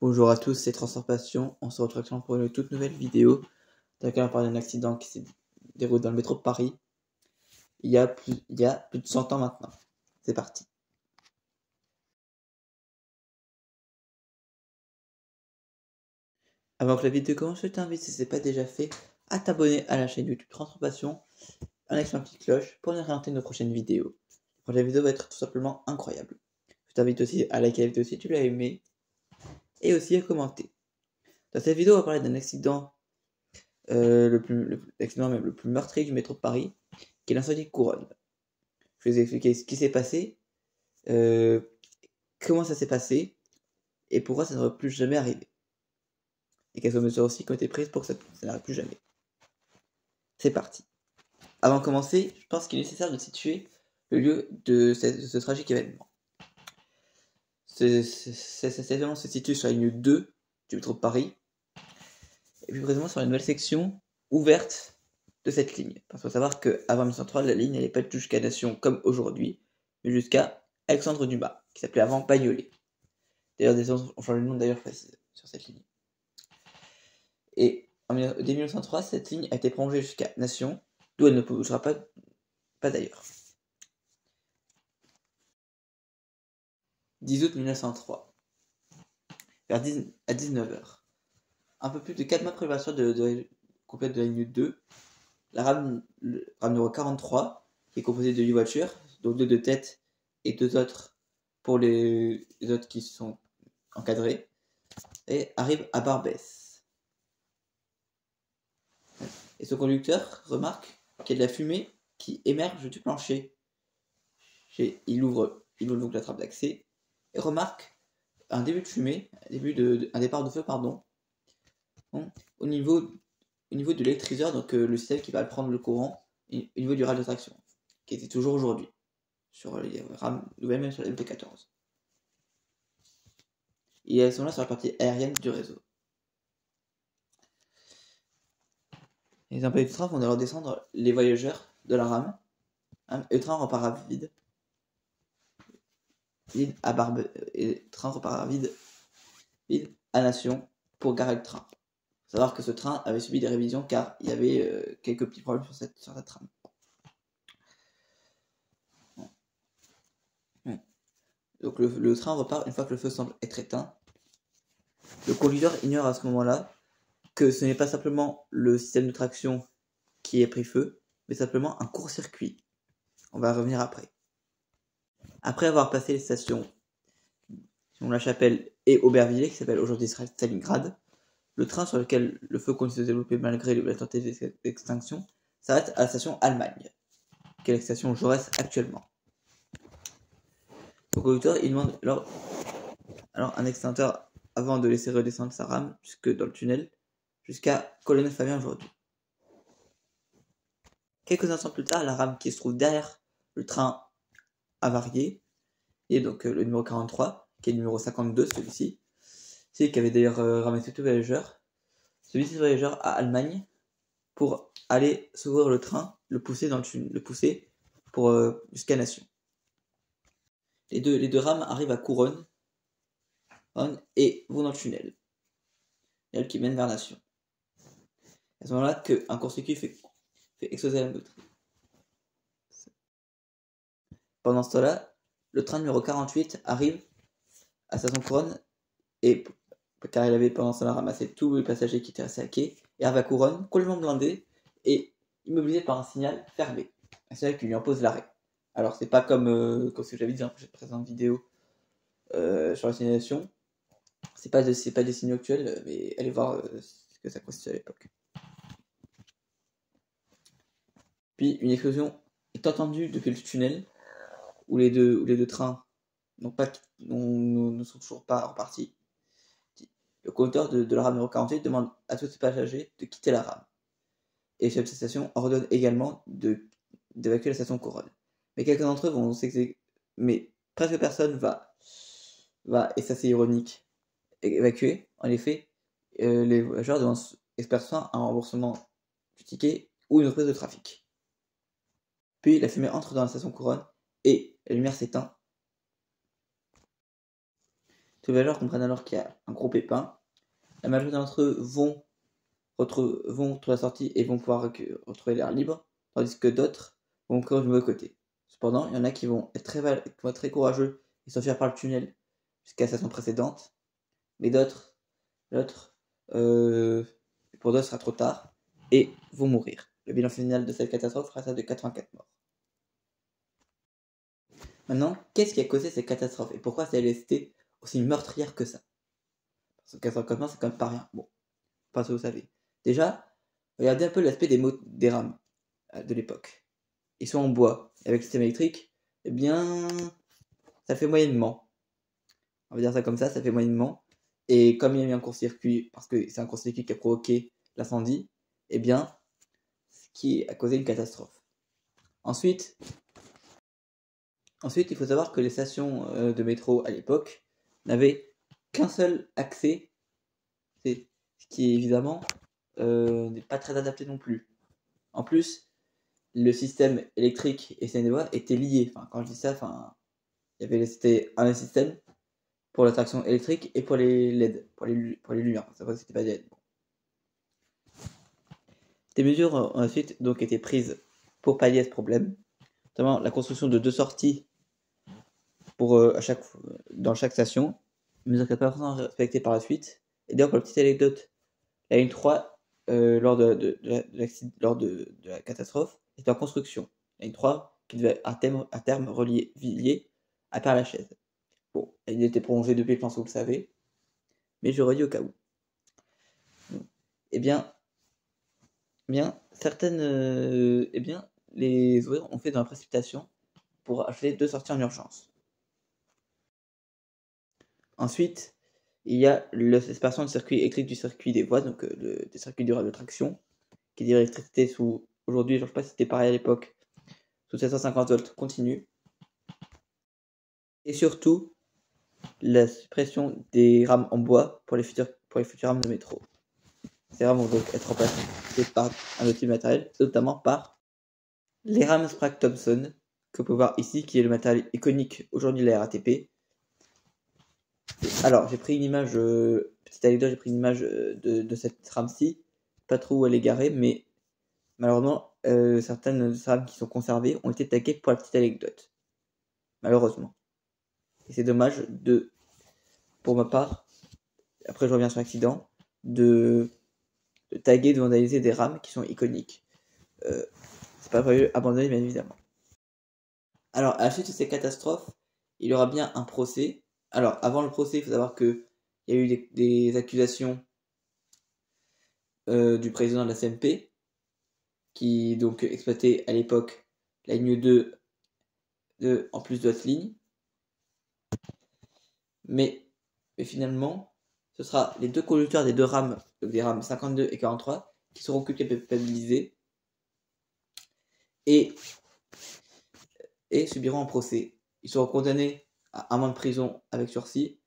Bonjour à tous, c'est Transformation. On se retrouve actuellement pour une toute nouvelle vidéo dans laquelle on parle d'un accident qui s'est déroulé dans le métro de Paris il y a plus de 100 ans maintenant. C'est parti. Avant que la vidéo commence, je t'invite, si ce n'est pas déjà fait, à t'abonner à la chaîne YouTube Transformation en activant la petite cloche pour ne rien rater nos prochaines vidéos. La prochaine vidéo va être tout simplement incroyable. Je t'invite aussi à liker la vidéo si tu l'as aimé et aussi à commenter. Dans cette vidéo, on va parler d'un accident, l'accident même le plus meurtrier du métro de Paris, qui est l'incendie de Couronne. Je vais vous expliquer ce qui s'est passé, comment ça s'est passé, et pourquoi ça n'aurait plus jamais arrivé. Et quelles mesures aussi qui ont été prises pour que ça n'arrive plus jamais. C'est parti. Avant de commencer, je pense qu'il est nécessaire de situer le lieu de ce tragique événement. Cet événement se situe sur la ligne 2 du métro de Paris, et plus précisément sur la nouvelle section ouverte de cette ligne. Parce qu'il faut savoir qu'avant 1903, la ligne n'allait pas jusqu'à Nation comme aujourd'hui, mais jusqu'à Alexandre Dumas, qui s'appelait avant Bagnolet. D'ailleurs, des gens ont changé de nom d'ailleurs sur cette ligne. Et dès 1903, cette ligne a été prolongée jusqu'à Nation, d'où elle ne bougera pas d'ailleurs. 10 août 1903, à 19h. Un peu plus de 4 mois de préparation complète de la ligne 2, la rame numéro 43, qui est composée de 8 voitures, dont 2 de tête et 2 autres pour les autres qui sont encadrés, et arrive à Barbès. Et ce conducteur remarque qu'il y a de la fumée qui émerge du plancher. Il ouvre donc la trappe d'accès et remarque un début de fumée, un départ de feu, au niveau de l'électryseur, donc le système qui va prendre le courant, et au niveau du rail de traction, qui était toujours aujourd'hui, sur les rames nouvelles, même sur la MP14. Ils sont là sur la partie aérienne du réseau. Les employés du train vont alors descendre les voyageurs de la rame. Le train repart à vide. Et le train repart à vide à Nation pour garer le train. Il faut savoir que ce train avait subi des révisions car il y avait quelques petits problèmes sur cette trame. Donc le train repart une fois que le feu semble être éteint. Le conducteur ignore à ce moment-là que ce n'est pas simplement le système de traction qui a pris feu, mais simplement un court-circuit. On va revenir après. Après avoir passé les stations La Chapelle et Aubervilliers, qui s'appelle aujourd'hui Stalingrad, le train sur lequel le feu continue de se développer malgré la tentative d'extinction s'arrête à la station Allemagne, qui est la station Jaurès actuellement. Le conducteur il demande alors un extincteur avant de laisser redescendre sa rame jusque dans le tunnel, jusqu'à Colonel Fabien aujourd'hui. Quelques instants plus tard, la rame qui se trouve derrière le train avarié, et donc le numéro 43, qui est le numéro 52, celui-ci, c'est qui avait d'ailleurs ramassé tous les voyageurs, celui-ci voyageurs à Allemagne pour aller s'ouvrir le train, le pousser pour jusqu'à Nation. Les deux rames arrivent à Couronne et vont dans le tunnel, qui mène vers Nation. À ce moment-là, qu'un court-circuit fait exploser la motrice. Pendant ce temps-là, le train numéro 48 arrive à Station Couronne, et car il avait pendant ce temps-là ramassé tous les passagers qui étaient restés à quai, et arrive à Couronne, complètement blindé et immobilisé par un signal fermé, un signal qui lui impose l'arrêt. Alors c'est pas comme ce que j'avais dit dans la précédente vidéo sur la signalisation, c'est pas des signaux actuels, mais allez voir ce que ça constitue à l'époque. Puis une explosion est entendue depuis le tunnel, où les deux trains ne sont toujours pas repartis. Le conducteur de la rame numéro 48 demande à tous ses passagers de quitter la rame. Et le chef de station ordonne également d'évacuer la station Couronne. Mais quelques d'entre eux vont s'exécuter. Mais presque personne va, et ça c'est ironique, évacuer. En effet, les voyageurs devront espérer soit un remboursement du ticket ou une reprise de trafic. Puis la fumée entre dans la station Couronne et la lumière s'éteint. Tous les voyageurs comprennent alors qu'il y a un gros pépin. La majorité d'entre eux vont retrouver la sortie et vont pouvoir retrouver l'air libre, tandis que d'autres vont courir du mauvais côté. Cependant, il y en a qui vont être très courageux et s'enfuir par le tunnel jusqu'à la station précédente, mais pour d'autres, ce sera trop tard et vont mourir. Le bilan final de cette catastrophe sera ça de 84 morts. Maintenant, qu'est-ce qui a causé cette catastrophe et pourquoi ça a été aussi meurtrière que ça? Parce que 84 morts, c'est quand même pas rien. Bon, pas si vous savez. Déjà, regardez un peu l'aspect des rames de l'époque. Ils sont en bois. Et avec le système électrique, eh bien, ça fait moyennement. On va dire ça comme ça fait moyennement. Et comme il y a eu un court-circuit, parce que c'est un court-circuit qui a provoqué l'incendie, eh bien, ce qui a causé une catastrophe. Ensuite, il faut savoir que les stations de métro à l'époque n'avaient qu'un seul accès, ce qui évidemment n'est pas très adapté non plus. En plus, le système électrique et Seine-et-Voies étaient liés. Enfin, quand je dis ça, c'était un système pour la traction électrique et pour les LED, pour les lumières. C'est vrai que c'était pas des LED. Bon. Des mesures ont ensuite donc été prises pour pallier à ce problème, notamment la construction de 2 sorties dans chaque station, une mesure qui n'a pas forcément respectée par la suite. Et d'ailleurs, pour la petite anecdote, la ligne 3, lors de la catastrophe, était en construction. La ligne 3, qui devait à terme relier Villiers à Père-Lachaise. Bon, elle était prolongée depuis, je pense que vous le savez, mais je redis au cas où. Eh bien, les ouvriers ont fait dans la précipitation pour acheter 2 sorties en urgence. Ensuite, il y a la séparation du circuit électrique du circuit des voies, donc des circuits de traction, qui dit électricité aujourd'hui, je ne sais pas si c'était pareil à l'époque, sous 750 volts continu. Et surtout, la suppression des rames en bois pour les futures rames de métro. Ces rames vont donc être remplacées par un autre matériel, notamment par les rames Sprague-Thompson, que vous pouvez voir ici, qui est le matériel iconique aujourd'hui de la RATP. Alors, j'ai pris une image, petite anecdote, j'ai pris une image de cette rame-ci, pas trop où elle est garée, mais malheureusement, certaines rames qui sont conservées ont été taguées pour la petite anecdote. Malheureusement. Et c'est dommage pour ma part, après je reviens sur l'accident, de taguer, de vandaliser des rames qui sont iconiques. C'est pas prévu abandonner, bien évidemment. Alors, à la suite de ces catastrophes, il y aura bien un procès. Alors, avant le procès, il faut savoir qu'il y a eu des accusations du président de la CMP, qui donc exploitait à l'époque la ligne 2 en plus de cette ligne. Mais finalement, ce sera les 2 conducteurs des 2 rames, donc des rames 52 et 43, qui seront culpabilisés et subiront un procès. Ils seront condamnés à 1 mois de prison avec sursis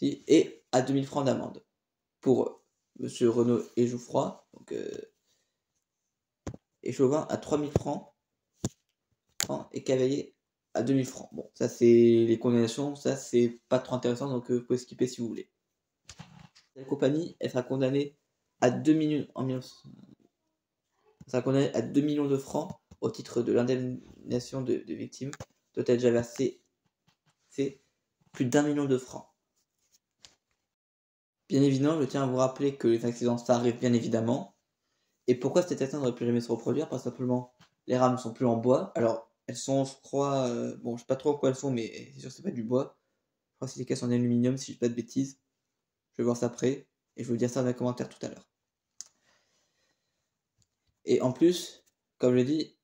et à 2000 francs d'amende. Pour M. Renaud et Jouffroy, et Chauvin à 3000 francs et Cavalier à 2000 francs. Bon, ça c'est les condamnations, ça c'est pas trop intéressant, donc vous pouvez skipper si vous voulez. La compagnie, elle sera condamnée à 2 millions de francs au titre de l'indemnisation de victimes, dont elle a déjà versé plus d'1 million de francs. Bien évidemment, je tiens à vous rappeler que les accidents, ça arrive bien évidemment. Et pourquoi cet accident n'aurait plus jamais se reproduire? Parce que simplement, les rames ne sont plus en bois. Alors, elles sont, je crois, je sais pas trop quoi elles sont, mais c'est sûr que c'est pas du bois. Je crois que c'est des caisses en aluminium, si je dis pas de bêtises. Je vais voir ça après, et je vais vous dire ça dans les commentaires tout à l'heure. Et en plus, comme je l'ai dit,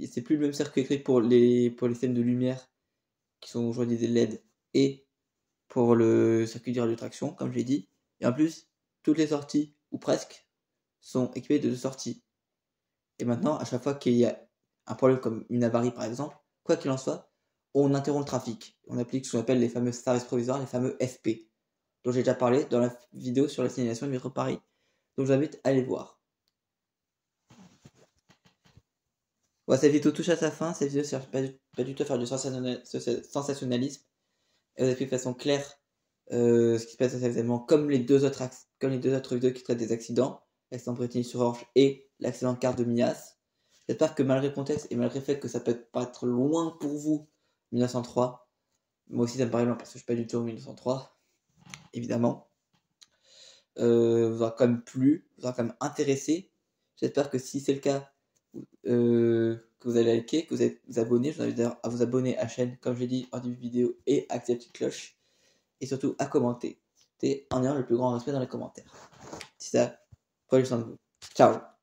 c'est plus le même circuit électrique pour les systèmes de lumière qui sont aujourd'hui des LED et pour le circuit de radiotraction, comme je l'ai dit. Et en plus, toutes les sorties, ou presque, sont équipées de 2 sorties. Et maintenant, à chaque fois qu'il y a un problème comme une avarie par exemple, quoi qu'il en soit, on interrompt le trafic. On applique ce qu'on appelle les fameux services provisoires, les fameux FP, dont j'ai déjà parlé dans la vidéo sur la signalisation du métro Paris. Donc je vous invite à aller voir. Voilà, cette vidéo touche à sa fin. Cette vidéo ne sert pas du tout à faire du sensationnalisme. Elle vous explique de façon claire ce qui se passe exactement comme les deux autres vidéos qui traitent des accidents, l'accident Brétigny-sur-Orge et l'accident de car de Mias. J'espère que malgré le contexte et malgré le fait que ça peut paraître loin pour vous, 1903, moi aussi ça me paraît loin parce que je suis pas du tout en 1903, évidemment, vous aura quand même plu, vous aura quand même intéressé. J'espère que si c'est le cas, que vous allez liker, que vous allez vous abonner. Je vous invite d'ailleurs à vous abonner à la chaîne, comme je l'ai dit en début de vidéo, et activer la petite cloche. Et surtout à commenter. C'était en ayant le plus grand respect dans les commentaires. C'est ça, prenez soin de vous. Ciao.